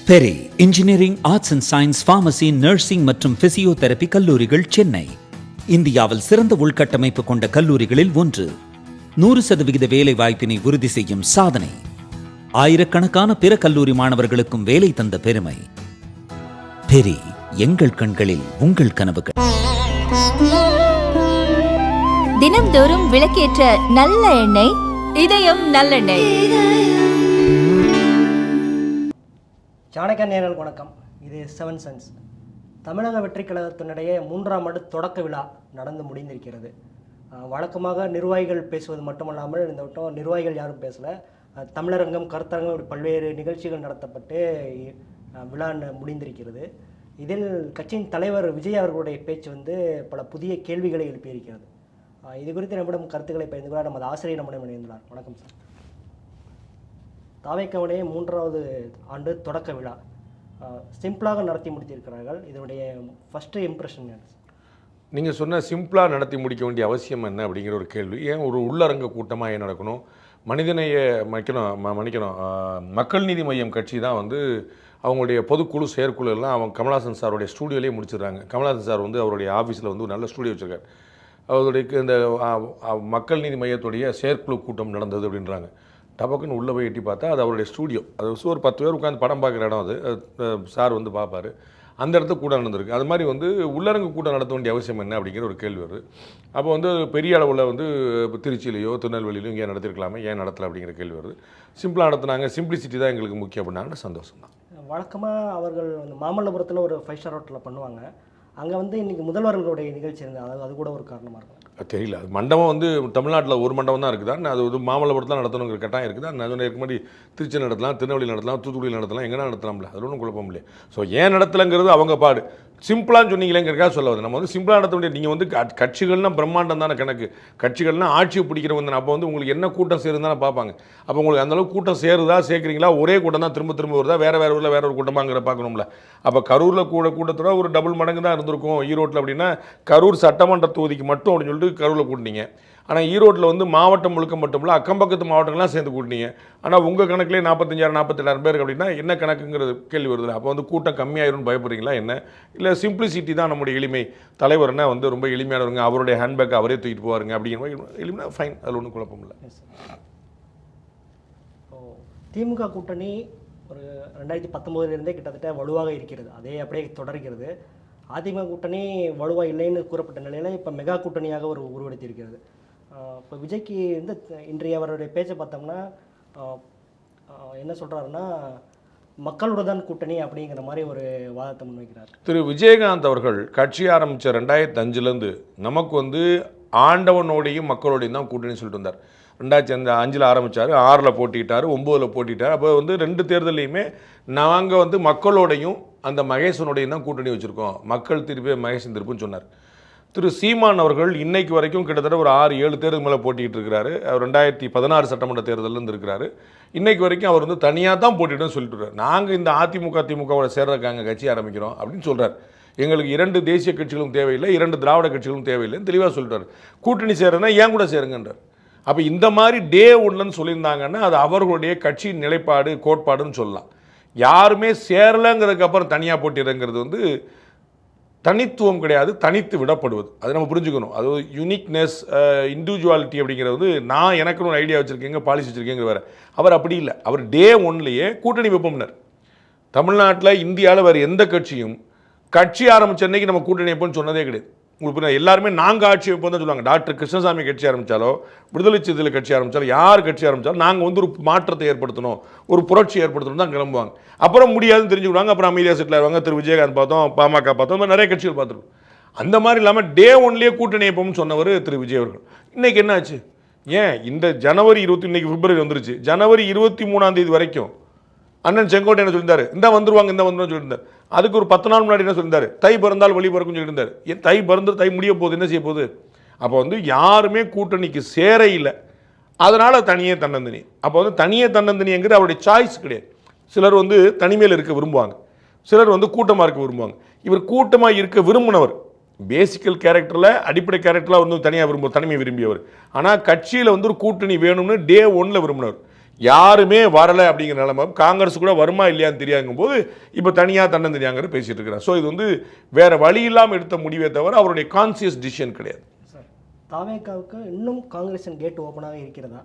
Peri engineering, arts and science, pharmacy, nursing மற்றும் physiotherapy கல்லூரிகள் சென்னை இந்தியாவில் சிறந்த உள்கட்டமைப்பு கொண்ட கல்லூரிகளில் ஒன்று. 100% வேலை வாய்ப்பினை உறுதி செய்யும் சாதனை. ஆயிரக்கணக்கான பிற கல்லூரி மாணவர்களுக்கும் வேலை தந்த பெருமை. பெரி, எங்கள் கண்களில் உங்கள் கனவுகள். தினம்தோறும் விளக்கேற்ற நல்ல எண்ணெய், இதயம் நல்லெண்ணெய். சாணக்கிய நேயர்களுக்கு வணக்கம். இது 7 சென்ஸ். தமிழக வெற்றி கழகத்தினுடைய 3ஆம் ஆண்டு தொடக்க விழா நடந்து முடிந்திருக்கிறது. வழக்கமாக நிர்வாகிகள் பேசுவது மட்டுமல்லாமல் இந்த வட்டம் நிர்வாகிகள் யாரும் பேசலை. தமிழரங்கம், கருத்தரங்கம், இப்படி பல்வேறு நிகழ்ச்சிகள் நடத்தப்பட்டு விழா முடிந்திருக்கிறது. இதில் கட்சியின் தலைவர் விஜய் அவர்களுடைய பேச்சு பல புதிய கேள்விகளை எழுப்பியிருக்கிறது. இது குறித்து நம்மிடம் கருத்துக்களை பகிர்ந்து கொள்ள நமது ஆசிரியர் நம்மிடம் இணைந்துள்ளார். வணக்கம் சார். தாவேக்காவுடைய 3வது ஆண்டு தொடக்க விழா சிம்பிளாக நடத்தி முடித்திருக்கிறார்கள். இதனுடைய ஃபஸ்ட்டு இம்ப்ரெஷன் என்ன? நீங்கள் சொன்ன சிம்பிளாக நடத்தி முடிக்க வேண்டிய அவசியம் என்ன அப்படிங்கிற ஒரு கேள்வி. ஏன் ஒரு உள்ளரங்க கூட்டமாக ஏன் நடக்கணும்? மனிதனையை மன்னிக்கணும். மக்கள் நீதி மையம் கட்சி தான் அவங்களுடைய பொதுக்குழு செயற்குழு எல்லாம் அவங்க கமல்ஹாசன் சாருடைய ஸ்டூடியோலேயே முடிச்சிடுறாங்க. கமல்ஹாசன் சார் அவருடைய ஆஃபீஸில் ஒரு நல்ல ஸ்டூடியோ வச்சுருக்காரு. அவருடைய இந்த மக்கள் நீதி மையத்துடைய செயற்குழு கூட்டம் நடந்தது அப்படின்றாங்க. டபக்குன்னு உள்ளே போய் எட்டி பார்த்தா அது அவருடைய ஸ்டூடியோ. அது ஒரு 10 பேர் உட்காந்து படம் பார்க்குற இடம். அது சார் பார்ப்பார். அந்த இடத்துக்கு கூட்டம் நடந்திருக்கு. அது மாதிரி உள்ளரங்கு கூட்டம் நடத்த வேண்டிய அவசியம் என்ன அப்படிங்கிற ஒரு கேள்வி வருது. அப்போ பெரிய அளவில் திருச்சியிலையோ திருநெல்வேலியிலையோ இங்கே நடத்திருக்கலாமே, ஏன் நடத்தலை அப்படிங்கிற கேள்வி வருது. சிம்பிளாக நடத்துனாங்க, சிம்பிளிசிட்டி தான் எங்களுக்கு முக்கியம் அப்படின்னாங்க. சந்தோஷம் தான். வழக்கமாக அவர்கள் மாமல்லபுரத்தில் ஒரு 5 ஸ்டார் ஹோட்டலில் பண்ணுவாங்க. அங்கே இன்றைக்கி முதல்வர்களுடைய நிகழ்ச்சி இருந்தது. அதாவது அது கூட ஒரு காரணமாக இருக்கும். தெரியல. அது மண்டபம் தமிழ்நாட்டில் ஒரு மண்டபம் தான் இருக்குதா, அது மாமல்லபுரத்தில் நடத்தணுங்கிற கட்டாயம் இருக்குது. அது இதுக்கு முன்னாடி திருச்சி நடத்தலாம், திருநெல்வேலி நடத்தலாம், தூத்துக்குடி நடத்தலாம், எங்கன்னா நடத்தலாம்ல. அது ஒன்றும் குழப்பம் இல்லையே. ஸோ ஏன் நடத்தலைங்கிறது அவங்க பாடு. சிம்பிளான்னு சொன்னீங்களேங்கிறக்காக சொல்ல வருது. நம்ம சிம்பிளாக நடத்த வேண்டிய நீங்கள் கட்சிகள்னால் பிரம்மாண்டம் தானே கணக்கு. கட்சிகள்னால் ஆட்சியை பிடிக்கிறவங்க அப்போ உங்களுக்கு என்ன கூட்டம் சேருன்னு தானே பார்ப்பாங்க. அப்போ உங்களுக்கு அந்தளவுக்கு கூட்டம் சேருதா, சேர்க்குறீங்களா, ஒரே கூட்டம் தான் திரும்ப வருதா, வேறு ஊரில் வேற ஒரு கூட்டமாங்கிற பார்க்கணும்ல. அப்போ கரூரில் கூட்டத்தோட ஒரு டபுள் மடங்கு தான் இருந்திருக்கும். ஈரோட்டில் அப்படின்னா கரூர் சட்டமன்ற தொகுதிக்கு மட்டும் அப்படின்னு சொல்லிட்டு கரூரில் கூட்டினீங்க. ஆனால் ஈரோட்டில் மாவட்டம் முழுக்க மட்டும் இல்லை, அக்கம்பக்கத்து மாவட்டங்கள்லாம் சேர்ந்து கூட்டினீங்க. ஆனால் உங்கள் கணக்கிலே 45,000 47,000 பேருக்கு அப்படின்னா என்ன கணக்குங்கிறது கேள்வி வருது. அப்போ கூட்டம் கம்மியாயிரும்னு பயப்படுறீங்களா என்ன? இல்லை சிம்பிளிசிட்டி தான் நம்முடைய எளிமை. தலைவர்னா ரொம்ப எளிமையானவருங்க, அவருடைய ஹேண்ட்பேக் அவரே தூக்கிட்டு போவாருங்க அப்படிங்கிற மாதிரி எளிமையாக ஃபைன். அதில் ஒன்றும் குழப்பம் இல்லை. திமுக கூட்டணி ஒரு 2019 கிட்டத்தட்ட வலுவாக இருக்கிறது. அதே அப்படியே தொடர்கிறது. அதிமுக கூட்டணி வலுவாக இல்லைன்னு கூறப்பட்ட நிலையில் இப்போ மெகா கூட்டணியாக உருவெடுத்திருக்கிறது. இப்போ விஜய்க்கு இன்றைய அவருடைய பேச்சை பார்த்தோம்னா என்ன சொல்கிறாருன்னா, மக்களோட தான் கூட்டணி அப்படிங்கிற மாதிரி ஒரு வாதத்தை முன்வைக்கிறார். திரு விஜயகாந்த் அவர்கள் கட்சி ஆரம்பித்த 2005 நமக்கு ஆண்டவனோடையும் மக்களோடையும் தான் கூட்டணி சொல்லிட்டு வந்தார். 2005 ஆரம்பித்தார், 6 போட்டிட்டார், 9 போட்டிட்டார். அப்போ 2 தேர்தலையுமே நாங்கள் மக்களோடையும் அந்த மகேசனுடையும் தான் கூட்டணி வச்சுருக்கோம், மக்கள் திருப்பி மகேசன் திருப்புன்னு சொன்னார். திரு சீமான் அவர்கள் இன்னைக்கு வரைக்கும் கிட்டத்தட்ட ஒரு 6-7 தேர்தல் மேலே போட்டிகிட்டு இருக்கிறாரு. அவர் 2016 சட்டமன்ற தேர்தலேருந்து இருக்கிறாரு. இன்றைக்கு வரைக்கும் அவர் தனியாக தான் போட்டிட்டுன்னு சொல்லிட்டு நாங்கள் இந்த திமுகவோட சேர்றதுக்காங்க கட்சி ஆரம்பிக்கிறோம் அப்படின்னு சொல்கிறார். எங்களுக்கு 2 தேசிய கட்சிகளும் தேவையில்லை, 2 திராவிட கட்சிகளும் தேவையில்லைன்னு தெளிவாக சொல்லிட்டார். கூட்டணி சேருன்னா ஏன் கூட சேருங்கன்றார். அப்போ இந்த மாதிரி டே 1ன்னு சொல்லியிருந்தாங்கன்னா அது அவர்களுடைய கட்சியின் நிலைப்பாடு, கோட்பாடுன்னு சொல்லலாம். யாருமே சேரலைங்கிறதுக்கு அப்புறம் தனியாக போட்டிடுங்கிறது தனித்துவம் கிடையாது, தனித்து விடப்படுவது. அதை நம்ம புரிஞ்சுக்கணும். அது யூனிக்னஸ், இண்டிவிஜுவாலிட்டி அப்படிங்கிறது நான் எனக்குன்னு ஒரு ஐடியா வச்சுருக்கேங்க, பாலிசி வச்சுருக்கேங்க வேறு. அவர் அப்படி இல்லை. அவர் டே 1லேயே கூட்டணி வைப்போம்னார். தமிழ்நாட்டில் இந்தியாவில் வேறு எந்த கட்சியும் கட்சி ஆரம்பித்த அன்னைக்கு நம்ம கூட்டணி வைப்போம்னு சொன்னதே கிடையாது. உங்களுக்கு எல்லாருமே நாங்கள் ஆட்சி வைப்போம் தான் சொல்லுவாங்க. டாக்டர் கிருஷ்ணசாமி கட்சி ஆரம்பித்தாலோ, விடுதலை சிறுத்தைகள் கட்சி ஆரம்பித்தாலும், யார் கட்சி ஆரம்பித்தாலும் நாங்கள் ஒரு மாற்றத்தை ஏற்படுத்தணும், ஒரு புரட்சி ஏற்படுத்தணும் தான் கிளம்புவாங்க. அப்புறம் முடியாதுன்னு தெரிஞ்சுக்கிடுவாங்க. அப்புறம் அமைதியாக செட்டில் ஆவாங்க. திரு விஜயகாந்த் பார்த்தோம், பாமக பார்த்தோம், நிறைய கட்சிகள் பார்த்துருக்கோம். அந்த மாதிரி இல்லாமல் டே 1லேயே கூட்டணி வைப்போம்னு சொன்னவர் திரு விஜய் அவர்கள். இன்றைக்கி என்ன ஆச்சு? ஏன் இந்த ஜனவரி 20, இன்னைக்கு பிப்ரவரி வந்துருச்சு, ஜனவரி 23 வரைக்கும் அண்ணன் செங்கோட்டை என்ன சொல்லியிருந்தார், இந்த வந்துருவாங்க சொல்லியிருந்தார். அதுக்கு ஒரு 10 நாள் முன்னாடி என்ன சொல்லியிருந்தார், தை பிறந்தால் வழி பிறக்கும்னு சொல்லியிருந்தார். ஏன் தை பிறந்து தை முடிய போகுது, என்ன செய்ய போகுது? அப்போ யாருமே கூட்டணிக்கு சேர இல்லை, அதனால் தனியே தன்னந்தனி. அப்போ தனியே தன்னந்தனிங்கிறது அவருடைய சாய்ஸ் கிடையாது. சிலர் தனிமையில் இருக்க விரும்புவாங்க, சிலர் கூட்டமாக இருக்க விரும்புவாங்க. இவர் கூட்டமாக இருக்க விரும்பினவர். பேசிக்கல் கேரக்டரில், அடிப்படை கேரக்டரில் தனியாக தனிமை விரும்பியவர். ஆனால் கட்சியில் ஒரு கூட்டணி வேணும்னு டே 1ல் விரும்பினவர். யாருமே வரலை அப்படிங்கிற நிலைமை. காங்கிரஸ் கூட வருமா இல்லையான்னு தெரியாதுங்கும் போது இப்போ தனியாக தன்னந்தனியாங்கிற பேசிட்டு இருக்கிறார். ஸோ இது வந்து வேற வழி இல்லாமல் எடுத்த முடிவே தவிர அவருடைய கான்சியஸ் டிசிஷன் கிடையாது. சார், தாவேக்காவுக்கு இன்னும் காங்கிரஸின் கேட் ஓப்பனாக இருக்கிறதா?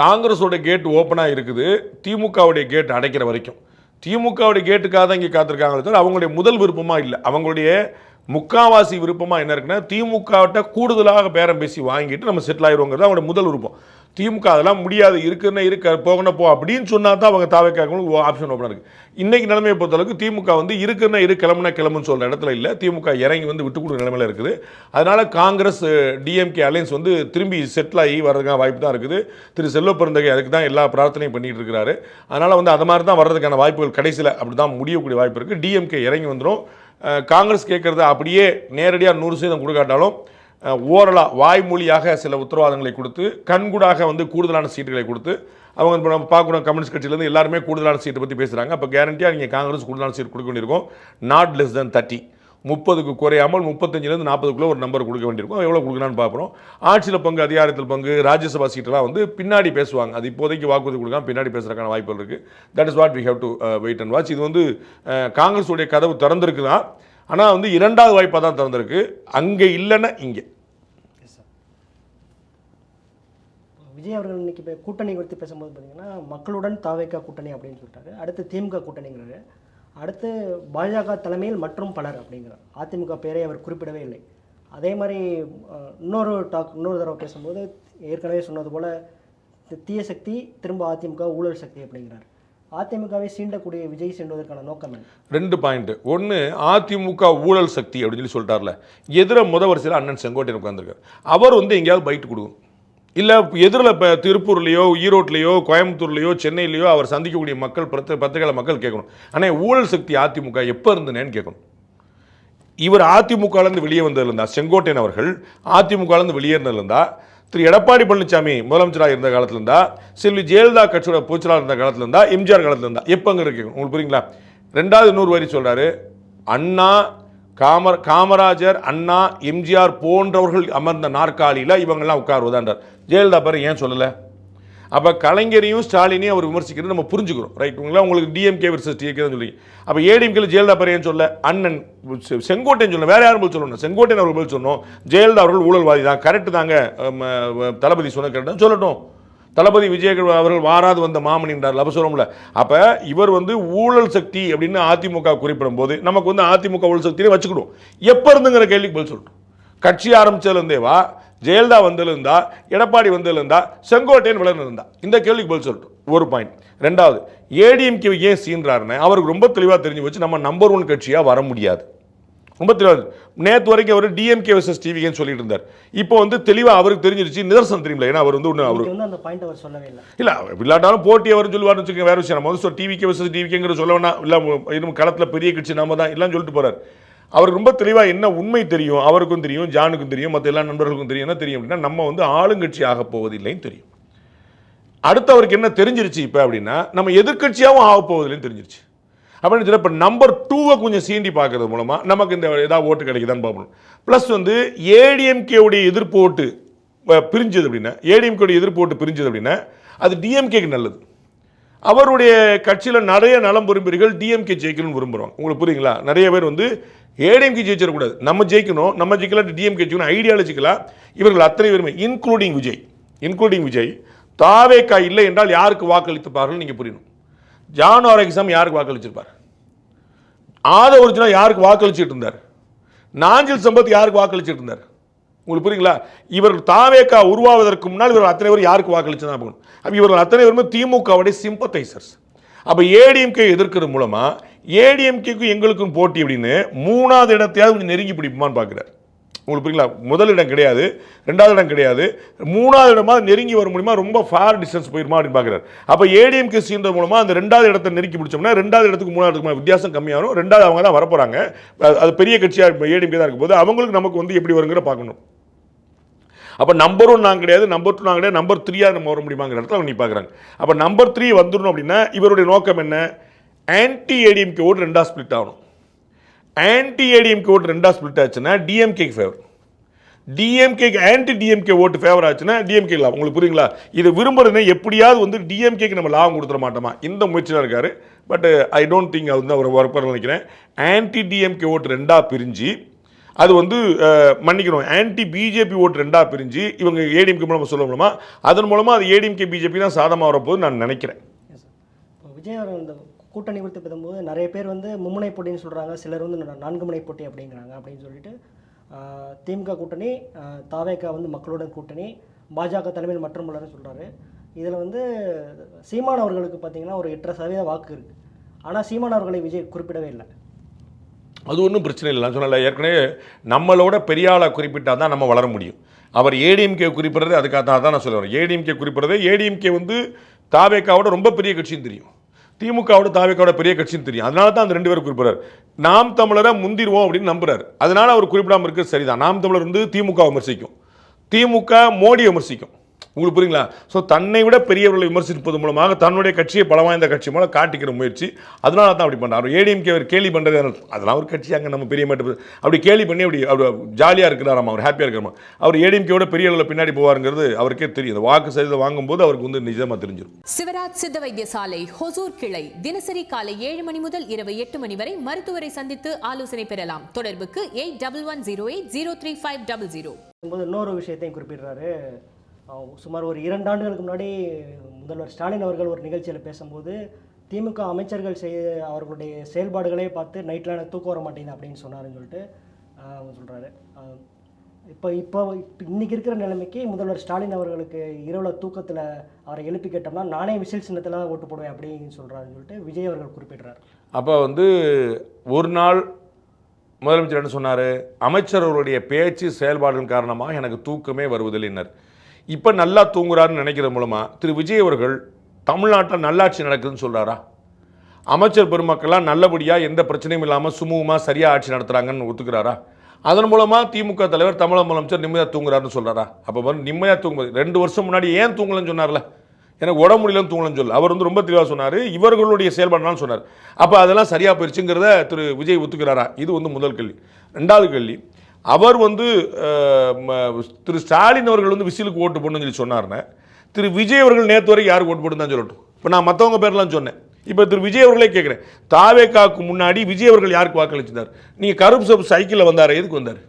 காங்கிரஸோட கேட் ஓப்பனாக இருக்குது, திமுகவுடைய கேட் அடைக்கிற வரைக்கும். திமுகவுடைய கேட்டுக்காக தான் இங்கே காத்திருக்காங்களே தவிர அவங்களுடைய முதல் விருப்பமாக இல்லை. அவங்களுடைய முக்காவாசி விருப்பமாக என்ன இருக்குன்னா, திமுகவிட்ட கூடுதலாக பேரம் பேசி வாங்கிட்டு நம்ம செட்டில் ஆயிடுவோங்கிறது அவங்களோட முதல் விருப்பம். திமுக அதெல்லாம் முடியாது, இருக்குன்னு போகணும் போ அப்படின்னு சொன்னால் தான் அவங்க தாவேக்காங்களுக்கு ஆப்ஷன் ஓப்பனாக இருக்குது. இன்றைக்கி நிலைமையை பொறுத்தளவுக்கு திமுக வந்து இருக்குன்னா கிளம்புனா கிளம்புன்னு சொல்கிற இடத்துல இல்லை. திமுக இறங்கி வந்து விட்டு கொடுக்குற நிலைமையில் இருக்குது. அதனால் காங்கிரஸ் டிஎம்கே அலையன்ஸ் வந்து திரும்பி செட்டில் ஆகி வர்றதுக்கான வாய்ப்பு தான் இருக்குது. திரு செல்வ பெருந்தகை அதுக்கு தான் எல்லா பிரார்த்தனையும் பண்ணிட்டு இருக்கிறாரு. அதனால் வந்து அது மாதிரி தான் வர்றதுக்கான வாய்ப்புகள் கடைசியில் அப்படி தான் முடியக்கூடிய வாய்ப்பு இருக்குது. டிஎம்கே இறங்கி வந்துடும். காங்கிரஸ் கேட்குறத அப்படியே நேரடியாக 100% கொடுக்காட்டாலும் ஓரலாக வாய்மொழியாக சில உத்தரவாதங்களை கொடுத்து கண்கூடாக வந்து கூடுதலான சீட்டுகளை கொடுத்து அவங்க இப்போ நம்ம பார்க்கணும் கம்யூனிஸ்ட் கட்சியிலேருந்து எல்லாருமே கூடுதலான சீட்டை பற்றி பேசுகிறாங்க. அப்போ கேரண்டியாக நீங்கள் காங்கிரஸ் கூடுதலான சீட் கொடுக்க வேண்டியிருக்கும். நாட் லெஸ் தென் 30, 30க்கு குறையாமல் 35லேருந்து 40க்குள்ளே ஒரு நம்பர் கொடுக்க வேண்டியிருக்கும். எவ்வளோ கொடுக்கலான்னு பார்க்குறோம். ஆட்சியில் பங்கு, அதிகாரத்தில் பங்கு, ராஜ்யசபா சீட்டெல்லாம் வந்து பின்னாடி பேசுவாங்க. அது இப்போதைக்கு வாக்குறுதி கொடுக்காம பின்னாடி பேசுறதுக்கான வாய்ப்புகள் இருக்குது. That is what we have to wait and watch. இது வந்து காங்கிரஸுடைய கதவு திறந்திருக்குதான், ஆனால் வந்து இரண்டாவது வாய்ப்பாக தான் திறந்திருக்கு. அங்கே இல்லைன்னா இங்கே. விஜய் அவர்கள் இன்னைக்கு இப்போ கூட்டணி குறித்து பேசும்போது பார்த்தீங்கன்னா மக்களுடன் தாவேக்கா கூட்டணி அப்படின்னு சொல்லிட்டாரு. அடுத்து திமுக கூட்டணிங்கிறாரு. அடுத்து பாஜக தலைமையில் மற்றும் பலர் அப்படிங்கிறார். அதிமுக பேரை அவர் குறிப்பிடவே இல்லை. அதே மாதிரி இன்னொரு தடவை பேசும்போது ஏற்கனவே சொன்னது போல் தீய சக்தி திரும்ப அதிமுக ஊழல் சக்தி அப்படிங்கிறார். அதிமுகவை சீண்டக்கூடிய விஜய் சீண்டுவதற்கான நோக்கம் என்ன? 2 பாயிண்ட். ஒன்று, அதிமுக ஊழல் சக்தி அப்படின்னு சொல்லி சொல்லிட்டார்ல, எதிர வரிசையில் அண்ணன் செங்கோட்டையன் உட்கார்ந்துருக்கார். அவர் வந்து எங்கேயாவது பைட்டு கொடுக்கும், இல்லை எதிரில் இப்போ திருப்பூர்லேயோ ஈரோட்லேயோ கோயம்புத்தூர்லேயோ சென்னையிலையோ அவர் சந்திக்கக்கூடிய மக்கள் பத்திரிகை மக்கள் கேட்கணும், ஆனால் ஊழல் சக்தி அதிமுக எப்போ இருந்தேன்னு கேட்கணும். இவர் அதிமுகலேருந்து வெளியே வந்ததுலேருந்தா, செங்கோட்டையன் அவர்கள் அதிமுகலேருந்து வெளியேறினதுலேருந்தா, திரு எடப்பாடி பழனிசாமி முதலமைச்சராக இருந்த காலத்தில் இருந்தா, செல்வி ஜெயலலிதா கட்சியோட பொதுச்செயலாளர் இருந்த காலத்தில் இருந்தா, எம்ஜிஆர் காலத்தில் இருந்தா, எப்போங்க கேட்கணும். உங்களுக்கு புரியுங்களா? 2வது இன்னொரு வரி சொல்கிறாரு, அண்ணா காமராஜர் அண்ணா எம்ஜிஆர் போன்றவர்கள் அமர்ந்த நாற்காலியில் இவங்கெல்லாம் உட்காருவதான்றார். ஜெயலலிதா பேர் ஏன் சொல்லலை? அப்போ கலைஞரையும் ஸ்டாலினையும் அவர் விமர்சிக்கிறது நம்ம புரிஞ்சுக்கிறோம், ரைட்டுங்களா? உங்களுக்கு டிஎம்கே வர்சஸ் டிஎம்கே தான் சொல்லி, அப்போ ஏடிஎம்கேல ஜெயலலிதா பேர் ஏன் சொல்ல? அண்ணன் செங்கோட்டையன் சொல்ல, வேற யாரும் சொல்லணும். செங்கோட்டையன் அவர்கள் பதில் சொன்னோம், ஜெயலலிதா அவர்கள் ஊழல்வாதி தான், கரெக்டு தாங்க, தளபதி சொன்ன கரெக்ட் தான் சொல்லட்டும். தளபதி விஜய் அவர்கள் வாராது வந்த மாமனின்றார், அப்போ சொல்லும்ல. அப்போ இவர் வந்து ஊழல் சக்தி அப்படின்னு அதிமுக குறிப்பிடும் போது நமக்கு வந்து அதிமுக ஊழல் சக்தியை வச்சுக்கிடும். எப்போ இருந்துங்கிற கேள்விக்கு பதில் சொல்லட்டும். கட்சி ஆரம்பிச்சதுலேருந்தேவா, ஜெயலலிதா வந்ததுலேருந்தா, எடப்பாடி வந்ததுலேருந்தா, செங்கோட்டையன் வளர்ந்துருந்தா, இந்த கேள்விக்கு பதில் சொல்லட்டும். ஒரு பாயிண்ட். 2வது, ஏடிஎம்கே ஏன் சீன்றாருன்னு அவருக்கு ரொம்ப தெளிவாக தெரிஞ்சு வச்சு நம்ம நம்பர் 1 கட்சியாக வர முடியாது. ரொம்ப தெளிவாக நேற்று வரைக்கும் அவர் டிஎம்கே வர்சஸ் டிவிகேன்னு சொல்லிட்டு இருந்தார். இப்போ வந்து தெளிவாக அவருக்கு தெரிஞ்சிருச்சு, நிதர்சனம் தெரியுமில்ல. ஏன்னா அவர் வந்து ஒன்று அவர் அந்த பாயிண்ட் அவர் சொல்லவே இல்லை. இல்லை விளையாட்டாலும் போட்டி அவர் சொல்லுவார்னு வச்சுக்கோங்க, வேறு விஷயம். நம்ம வந்து டிவிகே வர்சஸ் டிவிகேங்கிற சொல்ல வேணாம், இல்லை இன்னும் களத்தில் பெரிய கட்சி நாம தான் இல்லைன்னு சொல்லிட்டு போகிறார். அவருக்கு ரொம்ப தெளிவாக என்ன உண்மை தெரியும், அவருக்கும் தெரியும், ஜானுக்கும் தெரியும், மற்ற எல்லா நண்பர்களுக்கும் தெரியும். என்ன தெரியும் அப்படின்னா, நம்ம வந்து ஆளுங்கட்சி ஆக போவதில்லைன்னு தெரியும். அடுத்து அவருக்கு என்ன தெரிஞ்சிருச்சு இப்போ அப்படின்னா, நம்ம எதிர்கட்சியாகவும் ஆக போவதில்லைன்னு தெரிஞ்சிருச்சு. அப்படின்னு சொல்லி இப்போ நம்பர் 2வை கொஞ்சம் சீண்டி பார்க்கறது மூலமாக நமக்கு இந்த ஏதாவது ஓட்டு கிடைக்குதான்னு பார்க்கணும். ப்ளஸ் வந்து ஏடிஎம்கேவுடைய எதிர்ப்பு ஓட்டு பிரிஞ்சது அப்படின்னா, ஏடிஎம்கேவுடைய எதிர்ப்பு ஓட்டு பிரிஞ்சது அப்படின்னா அது டிஎம்கேக்கு நல்லது. அவருடைய கட்சியில் நிறைய நலம் விரும்புகிறீர்கள் டிஎம்கே ஜெயிக்கணும்னு விரும்புகிறோம். உங்களுக்கு புரியுங்களா? நிறைய பேர் வந்து ஏடிஎம்கே ஜெயிச்சிடக்கூடாது, நம்ம ஜெயிக்கணும், நம்ம ஜெயிக்கலாம், டிஎம்கே ஜெயிக்கணும் ஐடியாலஜிக்கலாக இவர்கள் அத்தனை பேருமே இன்க்ளூடிங் விஜய் தாவேக்கா இல்லை என்றால் யாருக்கு வாக்களித்துப்பார்கள் நீங்கள் புரியணும். ஜான் ஆரோக்கியசாமி யாருக்கு வாக்களிச்சிருப்பார்? ஆதவர்ஜுனா யாருக்கு வாக்களிச்சுட்டு இருந்தார்? நாஞ்சில் சம்பத் யாருக்கு வாக்களிச்சுட்டு இருந்தார்? உங்களுக்கு புரியுங்களா? இவர்கள் தாவேக்கா உருவாவதற்கு முன்னால் இவர்கள் அத்தனை பேர் யாருக்கு வாக்களிச்சு தான் போகணும். அப்போ இவர்கள் அத்தனை பேருமே திமுகவுடைய சிம்பத்தைசர்ஸ். அப்போ ஏடிஎம்கே எதிர்க்கிறது மூலமாக ஏடிஎம்கேக்கும் எங்களுக்கும் போட்டி அப்படின்னு 3வது இடத்தையாவது கொஞ்சம் நெருங்கி பிடிப்புமான்னு பார்க்குறாரு. உங்களுக்கு புரியுங்களா? முதல் இடம் கிடையாது, 2வது இடம் கிடையாது, 3வது இடமாக நெருங்கி வர முடியுமா, ரொம்ப ஃபார் டிஸ்டன்ஸ் போயிருமா அப்படின்னு பார்க்குறாரு. அப்போ ஏடிஎம்கே சீன்ற மூலமாக அந்த 2வது இடத்தை நெருக்கி பிடிச்சோம்னா 2வது இடத்துக்கு 3வது இடத்துக்கு வித்தியாசம் கம்மியாகும். 2வது அவங்க தான் வரப்போகிறாங்க, அது பெரிய கட்சியாக ஏடிஎம்கே தான் இருக்கும் போது அவங்களுக்கு நமக்கு வந்து எப்படி வருங்கிற பார்க்கணும். அப்போ நம்பர் 1 நாங்கள் கிடையாது, நம்பர் 2 நாங்கள் கிடையாது, நம்பர் 3 நம்ம வர முடியுமாங்கிற இடத்துல அவங்க பார்க்குறாங்க. அப்போ நம்பர் 3 வந்துடணும் அப்படின்னா இவருடைய நோக்கம் என்ன? ஆன்டி ஏடிஎம்கே ஓட்டு 2ஆக ஸ்பிளிட் ஆகணும். ஆன்டி ஏடிஎம்கே ஓட்டு 2ஆக ஸ்பிளிட் ஆச்சுன்னா டிஎம்கே ஃபேவர். டிஎம்கேக்கு ஆன்டி டிஎம்கே ஓட்டு ஃபேவர் ஆச்சுன்னா டிஎம்கே இல்லை. உங்களுக்கு புரியுங்களா? இது விரும்புறதுன்னா எப்படியாவது வந்து டிஎம்கேக்கு நம்ம லாபம் கொடுத்துட மாட்டோமா, இந்த முயற்சியாக இருக்காரு. பட் ஐ டோன்ட் திங்க் அது வந்து அவர் ஒர்க் பண்ண நினைக்கிறேன். ஆன்டி டிஎம்கே ஓட்டு ரெண்டாக பிரிஞ்சு, அது வந்து மன்னிக்கணும், ஆன்டி பிஜேபி ஓட்டு ரெண்டாக பிரிஞ்சு இவங்க ஏடிஎம்கே மூலமாக சொல்ல மூலமா அதன் மூலமாக அது ஏடிஎம்கே பிஜேபி தான் சாதமாக வரப்போகுது நான் நினைக்கிறேன். விஜய் அவர் இந்த கூட்டணி குறித்து பேசும்போது நிறைய பேர் வந்து மும்முனை போட்டின்னு சொல்கிறாங்க, சிலர் வந்து 4 முனை போட்டி அப்படிங்கிறாங்க. அப்படின்னு சொல்லிட்டு திமுக கூட்டணி, தாவேகா வந்து மக்களுடன் கூட்டணி, பாஜக தலைமையில் மற்றும் உள்ளன்னு சொல்கிறாரு. இதில் வந்து சீமான் அவர்களுக்கு பார்த்தீங்கன்னா ஒரு 8% வாக்கு இருக்குது. ஆனால் சீமான் அவர்களை விஜய் குறிப்பிடவே இல்லை. அது ஒன்றும் பிரச்சனை இல்லை. நான் சொன்னல ஏற்கனவே நம்மளோட பெரிய ஆளை குறிப்பிட்டால் தான் நம்ம வளர முடியும். அவர் ஏடிஎம்கே குறிப்பிடுறது அதுக்காக தான் நான் சொல்லுவேன். ஏடிஎம்கே குறிப்பிடுறது, ஏடிஎம்கே வந்து தாவேக்காவோட ரொம்ப பெரிய கட்சின்னு தெரியும், திமுகவோட தாவேக்காவோட பெரிய கட்சின்னு தெரியும். அதனால தான் அந்த 2 பேரும் குறிப்பிடுறாரு. நாம் தமிழரை முந்திருவோம் அப்படின்னு நம்புறாரு. அதனால அவர் குறிப்பிடாமல் இருக்கிறது சரிதான். நாம் தமிழர் வந்து திமுக விமர்சிக்கும், திமுக மோடியை விமர்சிக்கும். உங்களுக்கு புரியுங்களா? ஸோ தன்னை விட பெரியவர்களை விமர்சிப்பது மூலமாக தன்னுடைய கட்சியை பலவாய்ந்த கட்சி மூலம் காட்டிக்கிற முயற்சி. அதனால தான் அப்படி பண்ணுறாரு. ஏடிஎம்கே அவர் கேலி பண்ணுறது, அதெல்லாம் ஒரு கட்சி அங்கே நம்ம பெரிய மாட்டு அப்படி கேலி பண்ணி அப்படி ஜாலியாக இருக்கிறாராம், அவர் ஹாப்பியாக இருக்கிறாமா. அவர் ஏடிஎம்கேவோட பெரிய அளவில் பின்னாடி போவாருங்கிறது அவருக்கே தெரியும். இந்த வாக்கு சதவீதம் வாங்கும்போது அவருக்கு வந்து நிஜமாக தெரிஞ்சிடும். சிவராஜ் சித்த வைத்தியசாலை ஹொசூர் கிளை தினசரி காலை 7 மணி முதல் இரவு 8 மணி வரை மருத்துவரை சந்தித்து ஆலோசனை பெறலாம். தொடர்புக்கு 8110803500. இன்னொரு விஷயத்தையும் குறிப்பிடுறாரு. சுமார் ஒரு 2 ஆண்டுகளுக்கு முன்னாடி முதல்வர் ஸ்டாலின் அவர்கள் ஒரு நிகழ்ச்சியில் பேசும்போது திமுக அமைச்சர்கள் அவர்களுடைய செயல்பாடுகளே பார்த்து நைட்டில் எனக்கு தூக்கம் வர மாட்டேங்குது அப்படின்னு சொன்னாருன்னு சொல்லிட்டு அவங்க சொல்கிறாரு. இப்போ இன்றைக்கி இருக்கிற நிலைமைக்கு முதல்வர் ஸ்டாலின் அவர்களுக்கு இரவில் தூக்கத்தில் அவரை எழுப்பி கேட்டோம்னா நானே விசில் சின்னத்தில் தான் ஓட்டு போடுவேன் அப்படின்னு சொல்கிறாருன்னு சொல்லிட்டு விஜய் அவர்கள் குறிப்பிடுறார். அப்போ வந்து ஒரு நாள் முதலமைச்சர் என்ன சொன்னார்? அமைச்சர் அவருடைய பேச்சு செயல்பாடுகளின் காரணமாக எனக்கு தூக்கமே வருவதில்லைன்னார். இப்போ நல்லா தூங்குறாருன்னு நினைக்கிறது மூலமாக திரு விஜய் அவர்கள் தமிழ்நாட்டில் நல்லாட்சி நடக்குதுன்னு சொல்கிறாரா? அமைச்சர் பெருமக்கள்லாம் நல்லபடியாக எந்த பிரச்சனையும் இல்லாமல் சுமூகமாக சரியாக ஆட்சி நடத்துகிறாங்கன்னு ஒத்துக்கிறாரா? அதன் மூலமாக திமுக தலைவர் தமிழக முதலமைச்சர் நிம்மதியாக தூங்குறாருன்னு சொல்கிறாரா? அப்போ வந்து நிம்மதியாக தூங்கும்போது 2 வருஷம் முன்னாடி ஏன் தூங்கலன்னு சொன்னார்ல, எனக்கு உடம்பு முடியலன்னு தூங்கலன்னு சொல்ல அவர் வந்து ரொம்ப தெளிவாக சொன்னார். இவர்களுடைய செயல்பாடுனாலும் சொன்னார். அப்போ அதெல்லாம் சரியாக போயிடுச்சுங்கிறத திரு விஜய் ஒத்துக்கிறாரா? இது வந்து முதல் கேள்வி. 2வது கேள்வி, அவர் வந்து திரு ஸ்டாலின் அவர்கள் வந்து விசிலுக்கு ஓட்டு போடணும்னு சொல்லி சொன்னார்னே, திரு விஜய் அவர்கள் நேற்று வரைக்கும் யாருக்கு ஓட்டு போட்டு தான் சொல்லட்டும். இப்போ நான் மற்றவங்க பேர்லாம் சொன்னேன். இப்போ திரு விஜய் அவர்களே கேட்குறேன், தாவேக்காவுக்கு முன்னாடி விஜய் அவர்கள் யாருக்கு வாக்களிச்சிருந்தார்? நீங்கள் கருப்பு சோப்பு சைக்கிளில் வந்தார், எதுக்கு வந்தார்?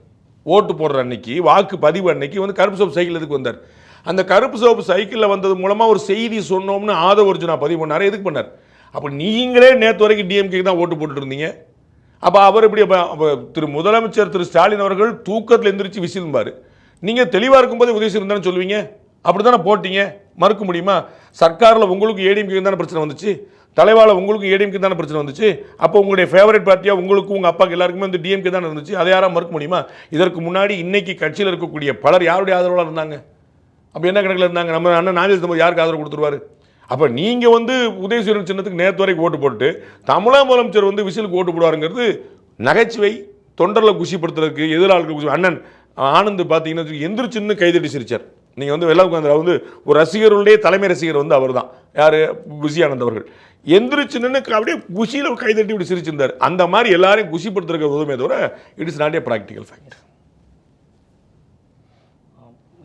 ஓட்டு போடுற அன்னைக்கு, வாக்கு பதிவு அன்னைக்கு வந்து கருப்பு சோப்பு சைக்கிள் எதுக்கு வந்தார்? அந்த கருப்பு சோப்பு சைக்கிளில் வந்தது மூலமாக ஒரு செய்தி சொன்னோம்னு ஆதவர்ஜுனா பதிவு பண்ணார், எதுக்கு பண்ணார்? அப்போ நீங்களே நேற்று வரைக்கும் டிஎம்கே தான் ஓட்டு போட்டுட்டு இருந்தீங்க. அப்போ அவர் எப்படி? திரு முதலமைச்சர் திரு ஸ்டாலின் அவர்கள் தூக்கத்தில் எந்திரிச்சு விசில்பார், நீங்கள் தெளிவாக இருக்கும்போது உதவி செய்யிருந்தான்னு சொல்லுவீங்க. அப்படி தானே போட்டீங்க, மறுக்க முடியுமா? சர்க்காரில் உங்களுக்கு ஏடிஎம்கே தானே பிரச்சனை வந்துச்சு, தலைவால உங்களுக்கு ஏடிஎம்கே தானே பிரச்சனை வந்துச்சு. அப்போ உங்களுடைய ஃபேவரட் பார்ட்டியாக உங்களுக்கும் உங்கள் அப்பாவுக்கு எல்லாருக்குமே வந்து டிஎம்கே தானே இருந்துச்சு. அதை யாராவது மறுக்க முடியுமா? இதற்கு முன்னாடி இன்னைக்கு கட்சியில் இருக்கக்கூடிய பலர் யாருடைய ஆதரவாளர் இருந்தாங்க? அப்போ என்ன கணக்கில் இருந்தாங்க? நம்ம அண்ணன் நாகேஷ் யாருக்கு ஆதரவு கொடுத்துருவாரு? அப்போ நீங்கள் வந்து உதயசூரியன் சின்னத்துக்கு நேற்று வரைக்கும் ஓட்டு போட்டு தமிழக முதலமைச்சர் வந்து விசிலுக்கு ஓட்டு போடுவாருங்கிறது நகைச்சுவை, தொண்டர்களை குஷிப்படுத்துறதுக்கு எதிராளர்கள் குஷி. அண்ணன் ஆனந்த் பார்த்தீங்கன்னா எந்திரிச்சுன்னு கைதட்டி சிரிச்சார். நீங்கள் வந்து வெள்ளம் உட்காந்து வந்து ஒரு ரசிகர்களுடைய தலைமை ரசிகர் வந்து அவர் தான், யார்? புசி ஆனந்த் அவர்கள். எந்திரிச்சுன்னு அப்படியே குஷியில் கைதட்டி இப்படி சிரிச்சிருந்தார். அந்த மாதிரி எல்லாரையும் குஷிப்படுத்துறதுக்கு உதவுமே தவிர it is not a practical fact.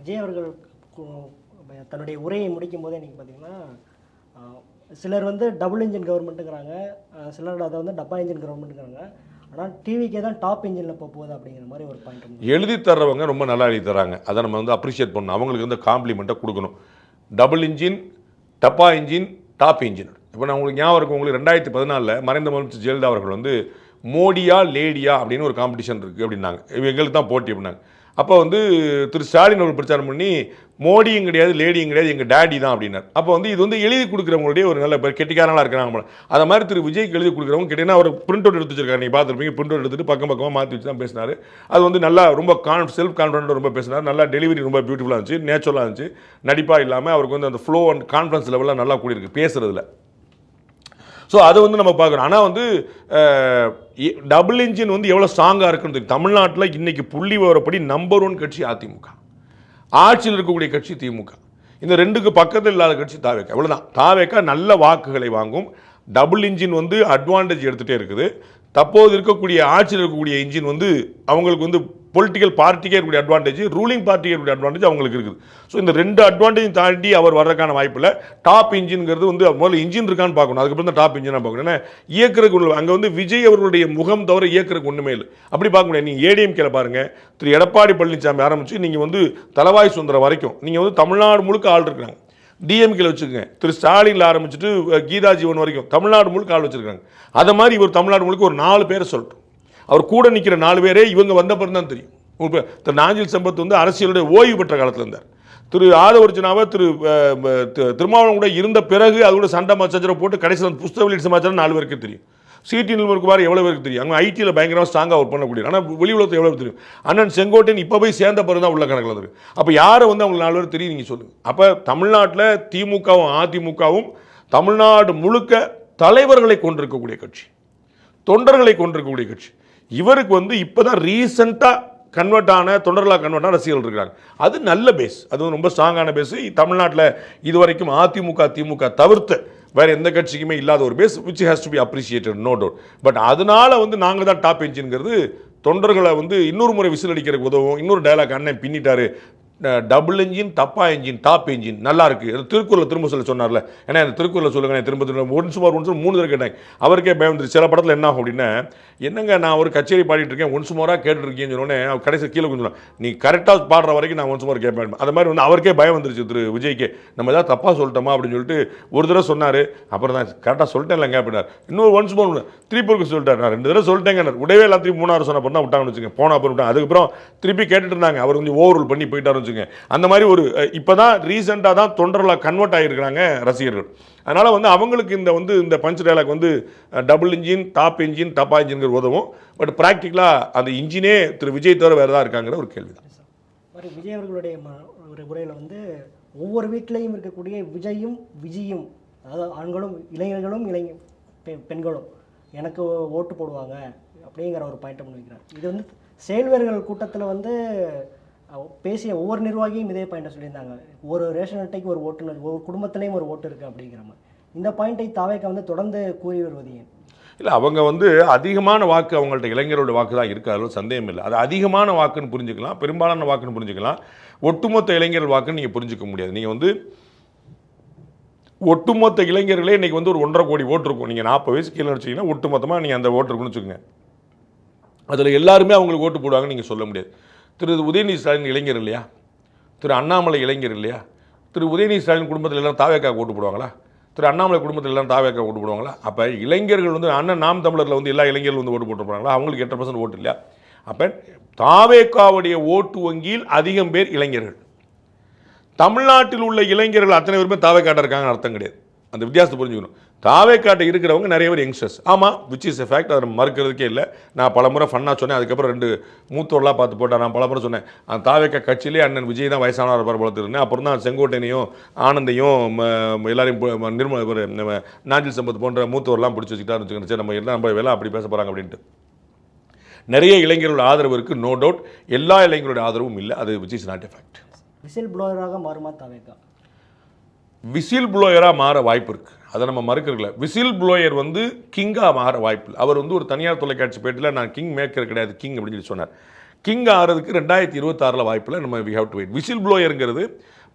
Vijay அவர்கள் தன்னுடைய உரையை முடிக்கும் போதே நீங்கள் பார்த்தீங்கன்னா சிலர் வந்து டபுள் இன்ஜின் கவர்மெண்ட்டுங்கிறாங்க, சிலர் அதை வந்து டப்பா இன்ஜின் கவர்மெண்ட்டுங்கிறாங்க. ஆனால் டிவிக்கே தான் டாப் இன்ஜினில் போகுது அப்படிங்கிற மாதிரி ஒரு பாயிண்ட். எழுதி தர்றவங்க ரொம்ப நல்லா எழுதி தராங்க, அதை நம்ம வந்து அப்ரிஷியேட் பண்ணணும், அவங்களுக்கு வந்து காம்ப்ளிமெண்ட்டை கொடுக்கணும். டபுள் இன்ஜின், டப்பா இன்ஜின், டாப் இன்ஜின். இப்போ நான் உங்களுக்கு ஞாபகம் இருக்கும், உங்களுக்கு 2014 மறைந்த முதலமைச்சர் ஜெயலலிதா அவர்கள் வந்து மோடியா லேடியா அப்படின்னு ஒரு காம்படிஷன் இருக்குது அப்படின்னாங்க, எங்களுக்கு தான் போட்டி அப்படின்னாங்க. அப்போ வந்து திரு ஸ்டாலின் அவர்கள் பிரச்சாரம் பண்ணி மோடியும் கிடையாது லேடியும் கிடையாது எங்கள் டேடி தான் அப்படின்னார். அப்போ வந்து இது வந்து எழுதி கொடுக்குறவங்களுடைய ஒரு நல்ல கெட்டிக்காரனாக இருக்கிறாங்க. அதை மாதிரி திரு விஜய்க்கு எழுதி கொடுக்குறவங்க கேட்டீங்கன்னா அவர் பிரிண்ட் அவுட் எடுத்து வச்சிருக்காரு, நீங்கள் பார்த்துருப்பீங்க. பிரிண்ட் அவுட் எடுத்துட்டு பக்கமாக மாற்றி வச்சு தான் பேசினார். அது வந்து நல்லா ரொம்ப செல்ஃப் கான்ஃபிடென்ட் ரொம்ப பேசினார். நல்லா டெலிவரி ரொம்ப பியூட்டிஃபுல்லாக இருந்துச்சு, நேச்சுரலாக இருந்துச்சு, நடிப்பாக இல்லாமல் அவருக்கு வந்து அந்த ஃப்ளோ அண்ட் கான்ஃபிடன்ஸ் லெவலில் நல்லா கூடியிருக்கு பேசுகிறதுல. ஸோ அதை வந்து நம்ம பார்க்குறோம். ஆனால் வந்து டபுள் இன்ஜின் வந்து எவ்வளோ ஸ்ட்ராங்காக இருக்குன்னு தெரியும். தமிழ்நாட்டில் இன்றைக்கி புள்ளி விவரப்படி நம்பர் 1 கட்சி அதிமுக, ஆட்சியில் இருக்கக்கூடிய கட்சி திமுக. இந்த 2க்கு பக்கத்தில் இல்லாத கட்சி தாவேக்கா. அவ்வளோதான். தாவேக்கா நல்ல வாக்குகளை வாங்கும். டபுள் இன்ஜின் வந்து அட்வான்டேஜ் எடுத்துகிட்டே இருக்குது. தற்போது இருக்கக்கூடிய ஆட்சியில் இருக்கக்கூடிய இன்ஜின் வந்து அவங்களுக்கு வந்து பொலிட்டிக்கல் பார்ட்டிக்கே இருக்கக்கூடிய அட்வான்டேஜ், ரூலிங் பார்ட்டிக்கே இருக்கக்கூடிய அட்வான்டேஜ் அவங்களுக்கு இருக்குது. ஸோ இந்த 2 அட்வான்டேஜ் தாண்டி அவர் வர்றதுக்கான வாய்ப்பு இல்லை. டாப் இன்ஜின்ங்கிறது வந்து முதல்ல இன்ஜின் இருக்கான்னு பார்க்கணும், அதுக்கப்புறம் தான் டாப் இன்ஜினாக பார்க்கணும். ஏன்னா இயக்கிறதுக்கு அங்கே வந்து விஜய் அவர்களுடைய முகம் தவிர இயக்கிறதுக்கு ஒன்றுமே இல்லை, அப்படி பார்க்க முடியாது. நீங்கள் ஏடிஎம்கேல பாருங்கள், திரு எடப்பாடி பழனிசாமி ஆரம்பித்து நீங்கள் வந்து தலவாய் சுந்தரம் வரைக்கும் நீங்கள் வந்து தமிழ்நாடு முழுக்க ஆள் இருக்கிறாங்க. டிஎம்கேல வச்சுக்கோங்க, திரு ஸ்டாலினில் ஆரம்பிச்சுட்டு கீதா ஜீவன் வரைக்கும் தமிழ்நாடு முழுக்க ஆள் வச்சிருக்காங்க. அதை மாதிரி இவர் தமிழ்நாடு முழுக்க ஒரு 4 பேரை சொல்லட்டும், அவர் கூட நிற்கிற 4 பேரே இவங்க வந்த பிறகு தான் தெரியும். திரு நாஞ்சில் சம்பத் வந்து அரசியலுடைய ஓய்வு பெற்ற காலத்தில் இருந்தார். திரு ஆதவர்ஜனாவை திருமாவளவன் கூட இருந்த பிறகு அது கூட சண்டை மச்சரை போட்டு கடைசியில் புஸ்தக வெளியீடு சமாச்சாரம் 4 பேருக்கு தெரியும். சிடி நிலவரக்குமார் எவ்வளோ பேருக்கு தெரியும், அவங்க ஐடியில் பயங்கரமாக ஸ்ட்ராங்காக ஒர்க் பண்ணக்கூடிய. ஆனால் வெளி உலகத்தை எவ்வளோ தெரியும். அண்ணன் செங்கோட்டையன் இப்போ போய் சேர்ந்த பிறகு தான் உள்ள கணக்கில் இருக்குது. அப்போ யாரை வந்து அவங்களுக்கு 4 பேர் தெரியும் நீங்கள் சொல்லுங்கள். அப்போ தமிழ்நாட்டில் திமுகவும் அதிமுகவும் தமிழ்நாடு முழுக்க தலைவர்களை கொண்டிருக்கக்கூடிய கட்சி, தொண்டர்களை கொண்டிருக்கக்கூடிய கட்சி. இவருக்கு வந்து இப்போ தான் ரீசெண்டாக தொண்டர்களாக கன்வெர்ட் ஆன ரசிகர்கள் இருக்கிறாங்க. அது நல்ல பேஸ், அது ரொம்ப ஸ்ட்ராங்கான பேஸ். தமிழ்நாட்டில் இதுவரைக்கும் அதிமுக திமுக தவிர்த்து வேறு எந்த கட்சிக்குமே இல்லாத ஒரு base, which has to be appreciated, no doubt. But அதனால வந்து நாங்கள் தான் டாப் என்ஜின்ங்கிறது தொண்டர்களை வந்து இன்னொரு முறை விசில் அடிக்கிறதுக்கு உதவும். இன்னொரு டயலாக் அண்ணன் பின்னிட்டாரு, டபுள் என்ஜின், தப்பா என்ஜின், டாப் என்ஜின் நல்லா இருக்கு. திருக்குறள் திரும்ப சொல்ல சொன்னார்ல, ஏன்னா அந்த திருக்குறள் சொல்லுங்க திரும்ப ஒன்று சுமார் 3 தடவை கேட்டாங்க. அவருக்கே பயம் வந்துருச்சு. சில படத்தில் என்ன ஆகும் அப்படின்னா, என்னங்க நான் ஒரு கச்சேரி பாடிட்டு இருக்கேன், ஒன் சுமாராக கேட்டுருக்கேன்னு சொன்னோன்னே அவர் கடைசி கீழே கொஞ்சம் நீ கரெக்டாக பாடுற வரைக்கும் நான் ஒன் சுமார் கேட்பேன். அது மாதிரி வந்து அவருக்கே பயம் வந்துருச்சு திரு விஜய்க்கு, நம்ம ஏதாவது தப்பாக சொல்லிட்டோமா அப்படின்னு சொல்லிட்டு ஒரு தடவை சொன்னார். அப்புறம் தான் கரெக்டாக சொல்லிட்டேன் இல்லைங்க அப்படின்னார். இன்னொரு ஒன் சுமார் திருப்பூருக்கு சொல்லிட்டார், நான் 2 தடவை சொல்லிட்டேங்க, உடவே எல்லாம் திருப்பி 3ஆவது சொன்ன அப்புறம் தான் விட்டாங்கன்னு வச்சுங்க, போன அப்புறம் விட்டாங்க. அதுக்கப்புறம் திருப்பி கேட்டுட்டு இருந்தாங்க, அவர் கொஞ்சம் ஓவர் ரூல் பண்ணி போயிட்டாருன்னு வச்சுங்க. அந்த மாதிரி ஒரு இப்போ தான் ரீசெண்டாக தான் தொண்டர்களாக கன்வெர்ட் ஆகியிருக்கிறாங்க ரசிகர்கள். அதனால் வந்து அவங்களுக்கு இந்த பஞ்ச் டயலாக் வந்து டபுள் இன்ஜின், டாப் இன்ஜின், டப்பா இன்ஜின்கிற உதவும். பட் ப்ராக்டிக்கலாக அந்த இன்ஜினே திரு விஜய் தவிர வேறு தான் இருக்காங்கிற ஒரு கேள்வி தான். மாதிரி விஜய் அவர்களுடைய ஒரு உரையில் வந்து ஒவ்வொரு வீட்டிலையும் இருக்கக்கூடிய விஜயும், அதாவது ஆண்களும் இளைஞர்களும் பெண்களும் எனக்கு ஓட்டு போடுவாங்க அப்படிங்கிற ஒரு பாயிண்ட்டை முன்வைக்கிறார். இது வந்து செயல் வீரர்கள் கூட்டத்தில் வந்து பேசிய ஒவ்வொரு நிர்வாகியும் இதே பாயிண்ட்டை சொல்லியிருந்தாங்க. ஒரு ரேஷன் அட்டைக்கு ஒரு ஓட்டுநர், ஒவ்வொரு குடும்பத்திலையும் ஒரு ஓட்டு இருக்குது அப்படிங்கிற மாதிரி. இந்த பாயிண்ட்டை தாவேக்கா வந்து தொடர்ந்து கூறி வருவது ஏன்? இல்லை, அவங்க வந்து அதிகமான வாக்கு அவங்கள்ட்ட இளைஞரோட வாக்கு தான் இருக்காது, சந்தேகம் இல்லை. அது அதிகமான வாக்குன்னு புரிஞ்சுக்கலாம், பெரும்பாலான வாக்குன்னு புரிஞ்சுக்கலாம். ஒட்டுமொத்த இளைஞர்கள் வாக்குன்னு நீங்கள் புரிஞ்சிக்க முடியாது. நீங்கள் வந்து ஒட்டுமொத்த இளைஞர்களே இன்றைக்கி வந்து ஒரு 1.5 கோடி ஓட்டு இருக்கும். நீங்கள் 40 வயசு கீழே வச்சிங்கன்னா ஒட்டுமொத்தமாக நீங்கள் அந்த ஓட்டு இருக்குன்னு வச்சுக்கோங்க. அதில் எல்லாருமே அவங்களுக்கு ஓட்டு போடுவாங்கன்னு நீங்கள் சொல்ல முடியாது. திரு உதயநிதி ஸ்டாலின் இளைஞர் இல்லையா, திரு அண்ணாமலை இளைஞர் இல்லையா, திரு உதயநிதி ஸ்டாலின் குடும்பத்தில் எல்லாம் தாவேக்கா ஓட்டு போடுவாங்களா, திரு அண்ணாமலை குடும்பத்தில் எல்லாம் தாவேக்கா ஓட்டு போடுவாங்களா? அப்போ இளைஞர்கள் வந்து அண்ணன் நாம் தமிழரில் வந்து எல்லா இளைஞர்கள் வந்து ஓட்டு போட்டு போகிறாங்களா? அவங்களுக்கு 8% ஓட்டு இல்லையா? அப்போ தாவேக்காவுடைய ஓட்டு வங்கியில் அதிகம் பேர் இளைஞர்கள். தமிழ்நாட்டில் உள்ள இளைஞர்கள் அத்தனை பேருமே தாவேக்காட்ட இருக்காங்கன்னு அர்த்தம் கிடையாது. அந்த வித்தியாசத்தை புரிஞ்சுக்கணும். தாவேக்காட்ட இருக்கிறவங்க நிறைய பேர் யங்ஸ்டர்ஸ், ஆமாம், விச் இஸ் எ ஃபேக்ட், அதை மறுக்கிறதுக்கே இல்லை. நான் பல முறை ஃபன்னாக சொன்னேன், அதுக்கப்புறம் 2 மூத்தோர்லாம் பார்த்து போட்டேன். நான் பல முறை சொன்னேன், அந்த தாவேக்கா கட்சியிலே அண்ணன் விஜய் தான் வயசானவர் பரபலத்திருந்தேன். அப்புறம் தான் செங்கோட்டையனையும் ஆனந்தையும் எல்லாரையும் நாஞ்சில் சம்பத் போன்ற மூத்தோர்லாம் பிடிச்சி வச்சுக்கிட்டாருன்னு வச்சுக்கோங்க. சரி, நம்ம எல்லாம் அப்படி பேச போகிறாங்க அப்படின்ட்டு. நிறைய இளைஞர்களோட ஆதரவு இருக்குது, நோ டவுட். எல்லா இளைஞர்களோட ஆதரவும் இல்லை, அது which is not a fact. Whistle ப்ளோயராக மாறுமா தாவேக்கா? விசில் ப்ளோயராக மாற வாய்ப்பு இருக்குது, அதை நம்ம மறுக்கிறதில்ல. விசில் ப்ளோயர் வந்து கிங்காக மாற வாய்ப்பு இல்லை. அவர் வந்து ஒரு தனியார் தொலைக்காட்சி பேட்டில் நான் கிங் மேக்கர் கிடையாது, கிங் அப்படின்னு சொல்லி சொன்னார். கிங் ஆகிறதுக்கு 2026 வாய்ப்பில் நம்ம we have to wait. Whistle ப்ளோயருங்கிறது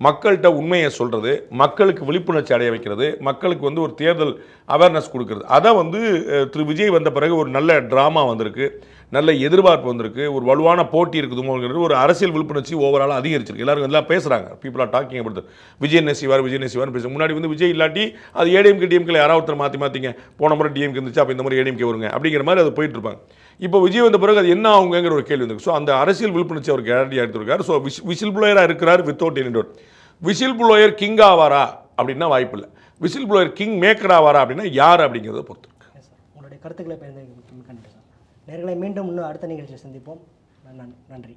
மக்கள்கிட்ட உண்மையை சொல்கிறது, மக்களுக்கு விழிப்புணர்ச்சி அடைய வைக்கிறது, மக்களுக்கு வந்து ஒரு தேர்தல் அவேர்னஸ் கொடுக்குறது. அதை வந்து திரு விஜய் வந்த பிறகு ஒரு நல்ல ட்ராமா வந்திருக்கு, நல்ல எதிர்பார்ப்பு வந்திருக்கு, ஒரு வலுவான போட்டி இருக்குதுமோங்கிறது ஒரு அரசியல் விழிப்புணர்ச்சி ஓவராலாக அதிகரிச்சிருக்கு. எல்லாரும் எல்லாம் பேசுகிறாங்க, people are talking about Vijay நெசிவார் பேச. முன்னாடி வந்து விஜய் இல்லாட்டி அது ஏடிஎம்கே டிஎம்கே யாராவது ஒருத்தர் மாற்றிங்க, போன முறை டிஎம்கே இருந்துச்சு, அப்போ இந்த முறை ஏடிஎம்கே வருங்க அப்படிங்கிற மாதிரி அது போயிட்டு இருப்பாங்க. இப்போ விஜய் வந்த பிறகு அது என்ன ஆகுங்கிற ஒரு கேள்வி வந்து. ஸோ அந்த அரசியல் விழிப்புணர்ச்சி அவர் கேரண்டியாக எடுத்துருக்காரு. ஸோ விசில் ப்ளோயராக இருக்கிறார் without any doubt. Whistle blower king ஆவாரா அப்படின்னா வாய்ப்பு இல்லை. விசில் ப்ளோயர் கிங் மேக்கர் ஆவாரா அப்படின்னா யார் அப்படிங்கிறத பொறுத்து. உங்களுடைய கருத்துக்களை பயந்து நேர்களை மீண்டும் இன்னும் அடுத்த நிகழ்ச்சியை சந்திப்போம். நன்றி.